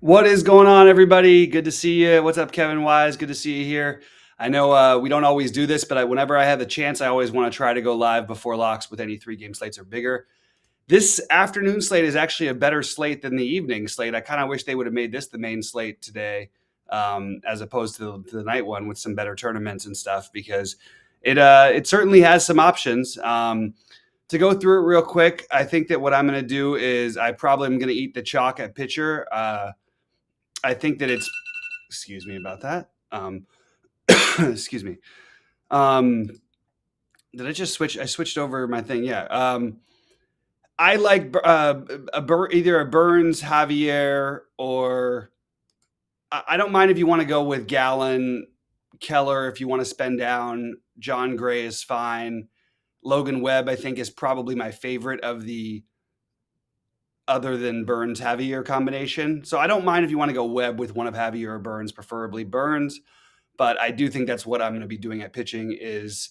What is going on, everybody? Good to see you. What's up, Kevin Wise? Good to see you here. I know we don't always do this, but whenever I have the chance, I always want to try to go live before locks with any three-game slates or bigger. This afternoon slate is actually a better slate than the evening slate. I kind of wish they would have made this the main slate today, as opposed to the night one with some better tournaments and stuff, because it certainly has some options. To go through it real quick, I think that what I'm going to do is I probably am going to eat the chalk at pitcher. I think that it's, excuse me about that. Excuse me. Um, did I just switch? I switched over my thing. Yeah. I like either a Burns, Javier, or I don't mind if you want to go with Gallon, Keller. If you want to spend down, John Gray is fine. Logan Webb, I think, is probably my favorite of the other than Burns Javier combination. So I don't mind if you want to go Webb with one of Javier or Burns, preferably Burns. But I do think that's what I'm going to be doing at pitching is,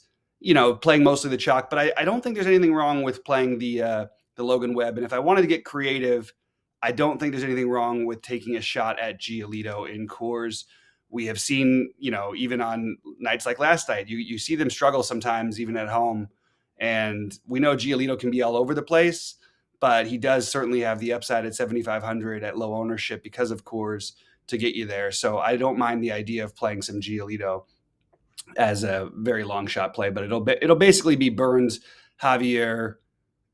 playing mostly the chalk. But I don't think there's anything wrong with playing the Logan Webb. And if I wanted to get creative, I don't think there's anything wrong with taking a shot at Giolito in Coors. We have seen, even on nights like last night, you see them struggle sometimes, even at home. And we know Giolito can be all over the place, but he does certainly have the upside at 7,500 at low ownership because of Coors to get you there. So I don't mind the idea of playing some Giolito as a very long shot play, but it'll basically be Burns, Javier,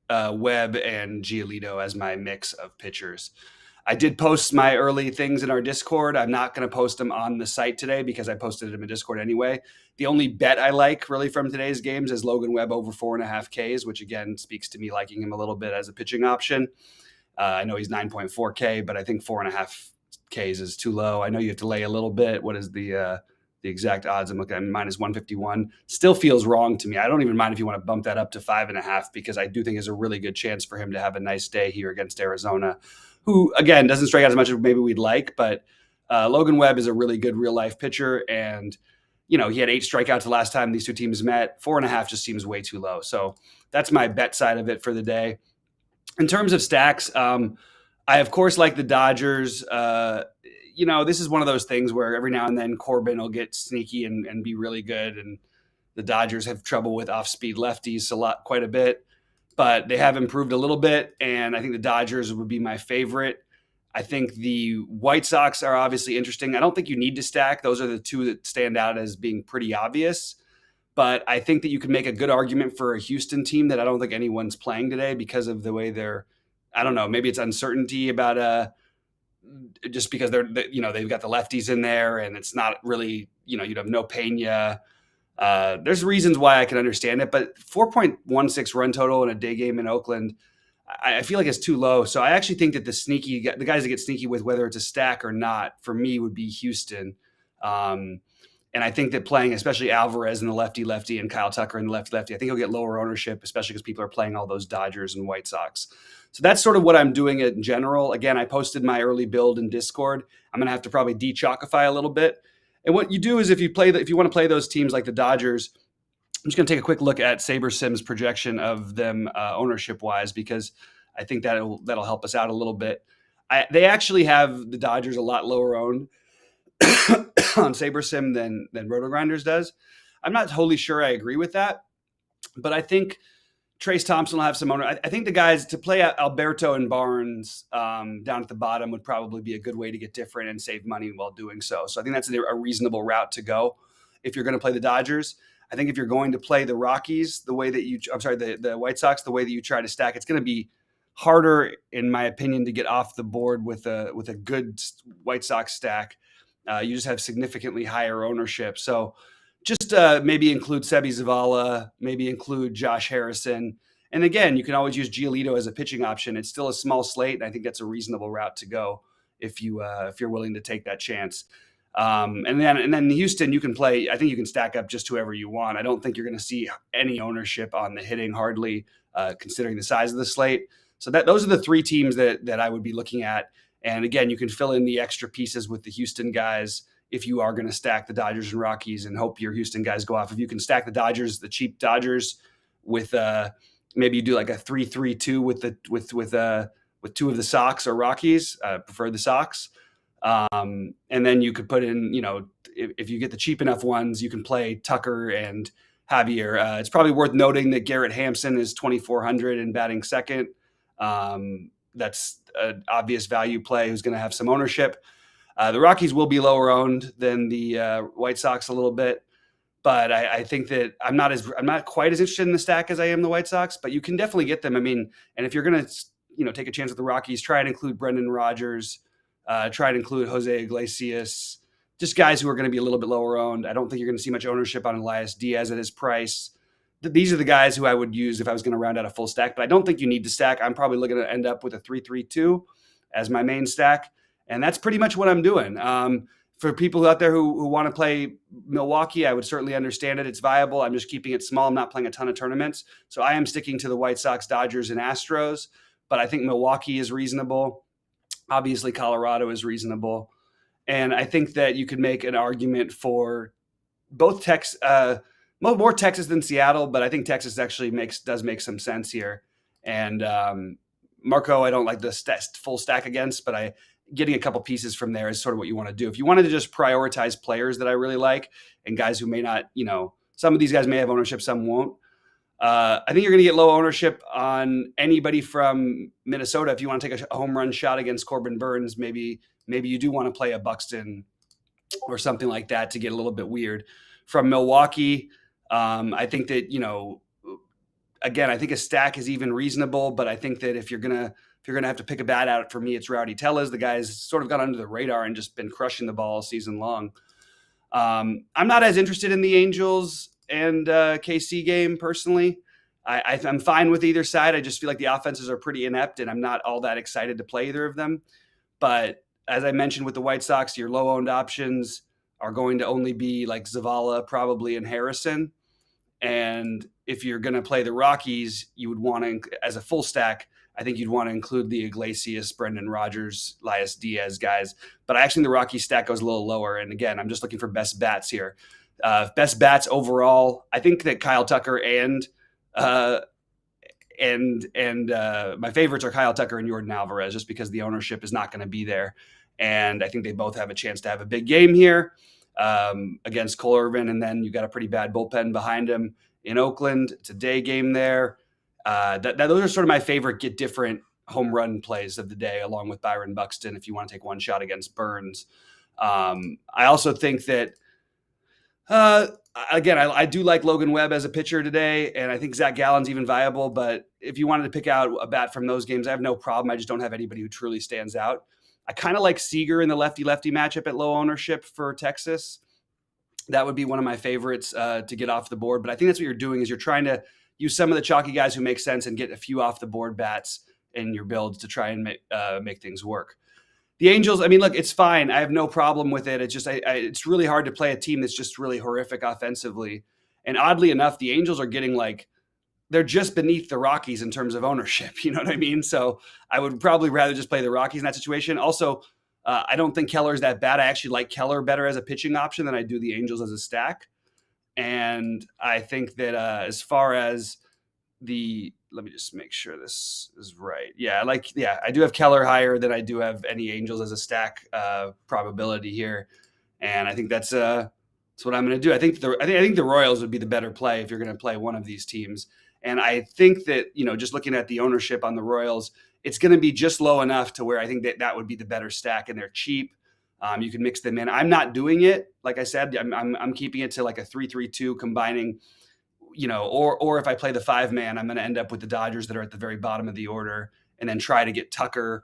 Webb, and Giolito as my mix of pitchers. I did post my early things in our Discord. I'm not going to post them on the site today because I posted them in Discord anyway. The only bet I like really from today's games is Logan Webb over 4.5 Ks, which again speaks to me liking him a little bit as a pitching option. I know he's 9.4K, but I think 4.5Ks is too low. I know you have to lay a little bit. What is the exact odds? I'm looking at minus 151. Still feels wrong to me. I don't even mind if you want to bump that up to 5.5 because I do think there's a really good chance for him to have a nice day here against Arizona, who again doesn't strike out as much as maybe we'd like, but Logan Webb is a really good real life pitcher, and he had 8 strikeouts the last time these two teams met. 4.5 just seems way too low. So that's my bet side of it for the day. In terms of stacks, I of course like the Dodgers. This is one of those things where every now and then Corbin will get sneaky and be really good, and the Dodgers have trouble with off-speed lefties quite a bit, but they have improved a little bit, and I think the Dodgers would be my favorite. I think the White Sox are obviously interesting. I don't think you need to stack. Those are the two that stand out as being pretty obvious. But I think that you can make a good argument for a Houston team that I don't think anyone's playing today because of the way I don't know, maybe it's uncertainty about just because they've got the lefties in there and it's not really, you'd have no Pena. There's reasons why I can understand it, but 4.16 run total in a day game in Oakland, I feel like it's too low. So I actually think that the guys that get sneaky with whether it's a stack or not, for me would be Houston. And I think that playing, especially Alvarez in the lefty and Kyle Tucker in the lefty, I think he'll get lower ownership, especially because people are playing all those Dodgers and White Sox. So that's sort of what I'm doing in general. Again, I posted my early build in Discord. I'm going to have to probably de-chalkify a little bit. And what you do is if you want to play those teams like the Dodgers, I'm just going to take a quick look at SaberSim's projection of them ownership-wise because I think that'll help us out a little bit. They actually have the Dodgers a lot lower owned on SaberSim than RotoGrinders does. I'm not totally sure I agree with that, but I think Trace Thompson will have some owner. I think the guys to play Alberto and Barnes down at the bottom would probably be a good way to get different and save money while doing so. So I think that's a reasonable route to go if you're going to play the Dodgers. I think if you're going to play the Rockies the way that the White Sox the way that you try to stack, it's going to be harder, in my opinion, to get off the board with a good White Sox stack. You just have significantly higher ownership. So just maybe include Sebi Zavala, maybe include Josh Harrison. And again, you can always use Giolito as a pitching option. It's still a small slate, and I think that's a reasonable route to go if you're willing to take that chance. And then Houston, you can play. I think you can stack up just whoever you want. I don't think you're going to see any ownership on the hitting hardly, considering the size of the slate. So those are the 3 teams that I would be looking at. And again, you can fill in the extra pieces with the Houston guys if you are going to stack the Dodgers and Rockies and hope your Houston guys go off. If you can stack the Dodgers, the cheap Dodgers, with maybe you do like a 3-3-2 with 2 of the Sox or Rockies. Prefer the Sox. And then you could put in, if you get the cheap enough ones, you can play Tucker and Javier. It's probably worth noting that Garrett Hampson is 2,400 and batting second. That's an obvious value play who's going to have some ownership. The Rockies will be lower owned than the White Sox a little bit, but I think that I'm not quite as interested in the stack as I am the White Sox. But you can definitely get them. I mean, and if you're going to take a chance with the Rockies, try and include Brendan Rodgers, try and include Jose Iglesias, just guys who are going to be a little bit lower owned. I don't think you're going to see much ownership on Elias Diaz at his price. These are the guys who I would use if I was going to round out a full stack, but I don't think you need to stack. I'm probably looking to end up with a 3-3-2 as my main stack. And that's pretty much what I'm doing. For people out there who want to play Milwaukee, I would certainly understand it. It's viable. I'm just keeping it small. I'm not playing a ton of tournaments. So I am sticking to the White Sox, Dodgers, and Astros. But I think Milwaukee is reasonable. Obviously, Colorado is reasonable. And I think that you could make an argument for both more Texas than Seattle, but I think Texas actually does make some sense here. And Marco, I don't like the full stack against, but getting a couple pieces from there is sort of what you want to do. If you wanted to just prioritize players that I really like and guys who may not, some of these guys may have ownership, some won't. I think you're going to get low ownership on anybody from Minnesota. If you want to take a home run shot against Corbin Burns, maybe you do want to play a Buxton or something like that to get a little bit weird. From Milwaukee, I think that, again, I think a stack is even reasonable, but I think that if you're gonna have to pick a bat out, for me, it's Rowdy Tellez. The guy's sort of got under the radar and just been crushing the ball all season long. I'm not as interested in the Angels and KC game personally. I'm fine with either side. I just feel like the offenses are pretty inept, and I'm not all that excited to play either of them. But as I mentioned with the White Sox, your low-owned options are going to only be like Zavala, probably, and Harrison. And if you're going to play the Rockies, you would want to, as a full stack, I think you'd want to include the Iglesias, Brendan Rodgers, Elias Diaz guys. But I actually think the Rockies stack goes a little lower. And again, I'm just looking for best bats here. Best bats overall, I think that Kyle Tucker and my favorites are Kyle Tucker and Jordan Alvarez, just because the ownership is not going to be there. And I think they both have a chance to have a big game here against Cole Irvin. And then you got a pretty bad bullpen behind him in Oakland. It's a day game there. Those are sort of my favorite get different home run plays of the day, along with Byron Buxton, if you want to take one shot against Burns. I also think that, again, I do like Logan Webb as a pitcher today, and I think Zach Gallen's even viable. But if you wanted to pick out a bat from those games, I have no problem. I just don't have anybody who truly stands out. I kind of like Seager in the lefty-lefty matchup at low ownership for Texas. That would be one of my favorites to get off the board. But I think that's what you're doing, is you're trying to use some of the chalky guys who make sense and get a few off the board bats in your builds to try and make things work. The Angels, I mean, look, it's fine. I have no problem with it. It's just it's really hard to play a team that's just really horrific offensively. And oddly enough, the Angels are getting they're just beneath the Rockies in terms of ownership. You know what I mean? So I would probably rather just play the Rockies in that situation. Also, I don't think Keller's that bad. I actually like Keller better as a pitching option than I do the Angels as a stack. And I think that as far as let me just make sure this is right. Yeah, I do have Keller higher than I do have any Angels as a stack probability here. And I think that's what I'm going to do. I think the Royals would be the better play if you're going to play one of these teams. And I think that, just looking at the ownership on the Royals, it's going to be just low enough to where I think that would be the better stack, and they're cheap. You can mix them in. I'm not doing it. Like I said, I'm keeping it to like a 3-3-2 combining, or if I play the 5-man, I'm going to end up with the Dodgers that are at the very bottom of the order, and then try to get Tucker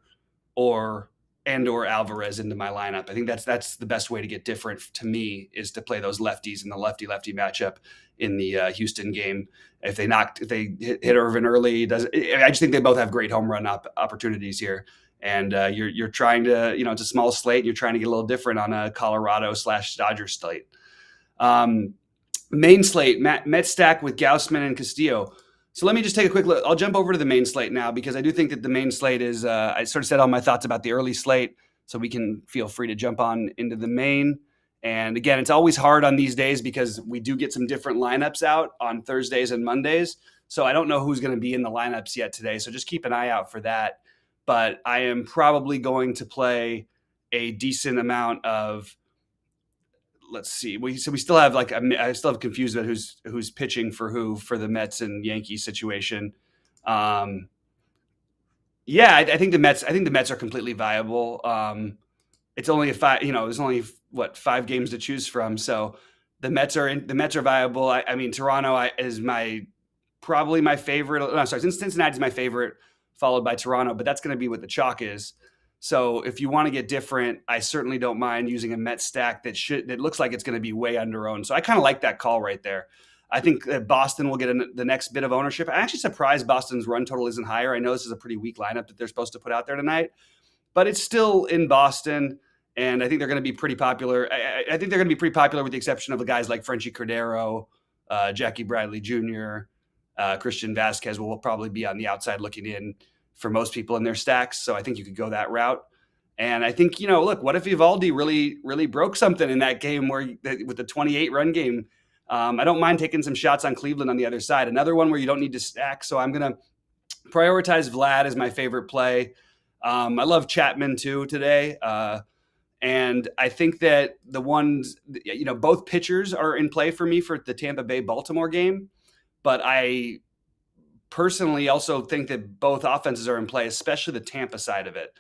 or Alvarez into my lineup. I think that's the best way to get different to me, is to play those lefties in the lefty-lefty matchup in the Houston game. If they hit Irvin early, I just think they both have great home run opportunities here. And you're trying to, it's a small slate. You're trying to get a little different on a Colorado/Dodgers slate. Main slate, Met stack with Gausman and Castillo. So let me just take a quick look. I'll jump over to the main slate now, because I do think that the main slate is, I sort of said all my thoughts about the early slate, so we can feel free to jump on into the main. And again, it's always hard on these days because we do get some different lineups out on Thursdays and Mondays. So I don't know who's going to be in the lineups yet today. So just keep an eye out for that. But I am probably going to play a decent amount of, let's see, we still have like I still have confused about who's pitching for who for the Mets and Yankees situation. Um, yeah, I think the Mets. I think the Mets are completely viable. It's only a five. There's only what 5 games to choose from. So the Mets are viable. I mean, Toronto is probably my favorite. No, sorry, Cincinnati's my favorite, followed by Toronto. But that's going to be what the chalk is. So if you want to get different, I certainly don't mind using a Mets stack that looks like it's going to be way under owned. So I kind of like that call right there. I think that Boston will get the next bit of ownership. I'm actually surprised Boston's run total isn't higher. I know this is a pretty weak lineup that they're supposed to put out there tonight, but it's still in Boston, and I think they're going to be pretty popular. I think they're going to be pretty popular with the exception of the guys like Frenchie Cordero, Jackie Bradley Jr., Christian Vasquez will probably be on the outside looking in for most people in their stacks. So I think you could go that route. And I think, look, what if Eovaldi really, really broke something in that game with the 28 run game? I don't mind taking some shots on Cleveland on the other side. Another one where you don't need to stack. So I'm going to prioritize Vlad as my favorite play. I love Chapman too today. And I think that the ones, both pitchers are in play for me for the Tampa Bay Baltimore game. But I personally also think that both offenses are in play, especially the Tampa side of it.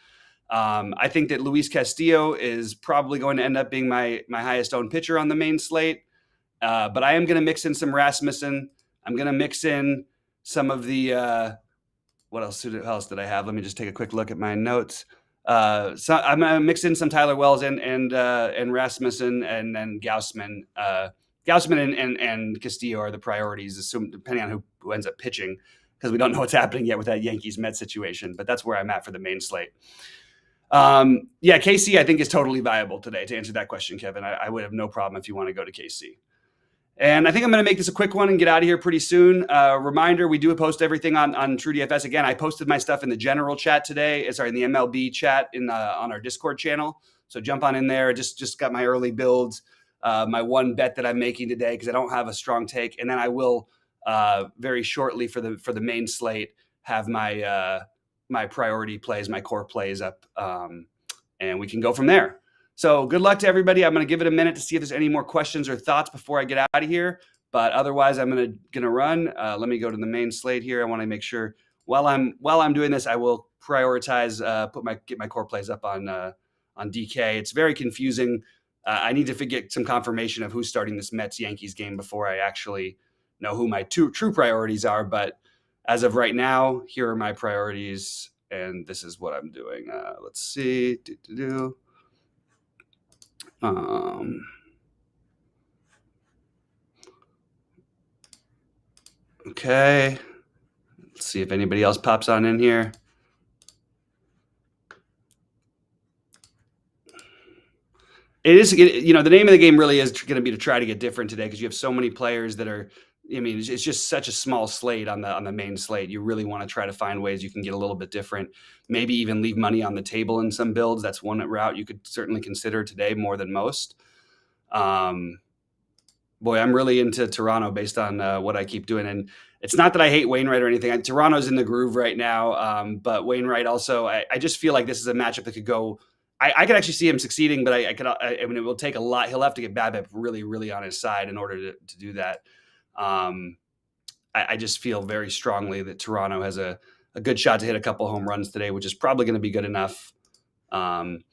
I think that Luis Castillo is probably going to end up being my highest owned pitcher on the main slate. But I am going to mix in some Rasmussen. I'm going to mix in some of the what else did I have? Let me just take a quick look at my notes. So I'm going to mix in some Tyler Wells and Rasmussen and then Gausman. Gausman and Castillo are the priorities, depending on who ends up pitching, because we don't know what's happening yet with that Yankees-Mets situation. But that's where I'm at for the main slate. KC I think is totally viable today. To answer that question, Kevin, I would have no problem if you want to go to KC. And I think I'm going to make this a quick one and get out of here pretty soon. Reminder, we do post everything on TrueDFS. Again, I posted my stuff in the general chat today. In the MLB chat on our Discord channel. So jump on in there. Just got my early builds, my one bet that I'm making today because I don't have a strong take. And then I will very shortly for the main slate have my priority plays, my core plays up, and we can go from there. So good luck to everybody. I'm going to give it a minute to see if there's any more questions or thoughts before I get out of here. But otherwise, I'm going to run. Let me go to the main slate here. I want to make sure while I'm doing this, I will prioritize get my core plays up on DK. It's very confusing. I need to get some confirmation of who's starting this Mets Yankees game before I actually know who my true priorities are. But as of right now, here are my priorities, and this is what I'm doing. Let's see. Okay. Let's see if anybody else pops on in here. It is, the name of the game really is going to be to try to get different today because you have so many players that are. I mean, it's just such a small slate on the main slate. You really want to try to find ways you can get a little bit different. Maybe even leave money on the table in some builds. That's one route you could certainly consider today more than most. Boy, I'm really into Toronto based on what I keep doing. And it's not that I hate Wainwright or anything. Toronto's in the groove right now. But Wainwright also, I just feel like this is a matchup that could go. I could actually see him succeeding, but I mean, it will take a lot. He'll have to get BABIP really, really on his side in order to do that. I just feel very strongly that Toronto has a good shot to hit a couple home runs today, which is probably going to be good enough. And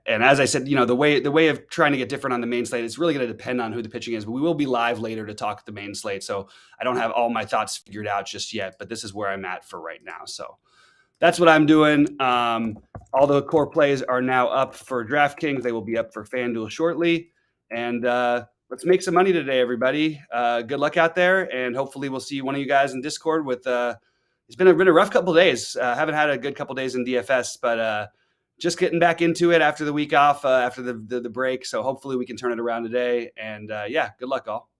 as I said, the way of trying to get different on the main slate, it's really going to depend on who the pitching is. But we will be live later to talk the main slate, so I don't have all my thoughts figured out just yet. But this is where I'm at for right now. So that's what I'm doing. All the core plays are now up for DraftKings. They will be up for FanDuel shortly. And let's make some money today, everybody. Good luck out there, and hopefully we'll see one of you guys in Discord. It's been a rough couple of days. Haven't had a good couple of days in DFS, but just getting back into it after the week off, after the break. So hopefully we can turn it around today. And good luck, all.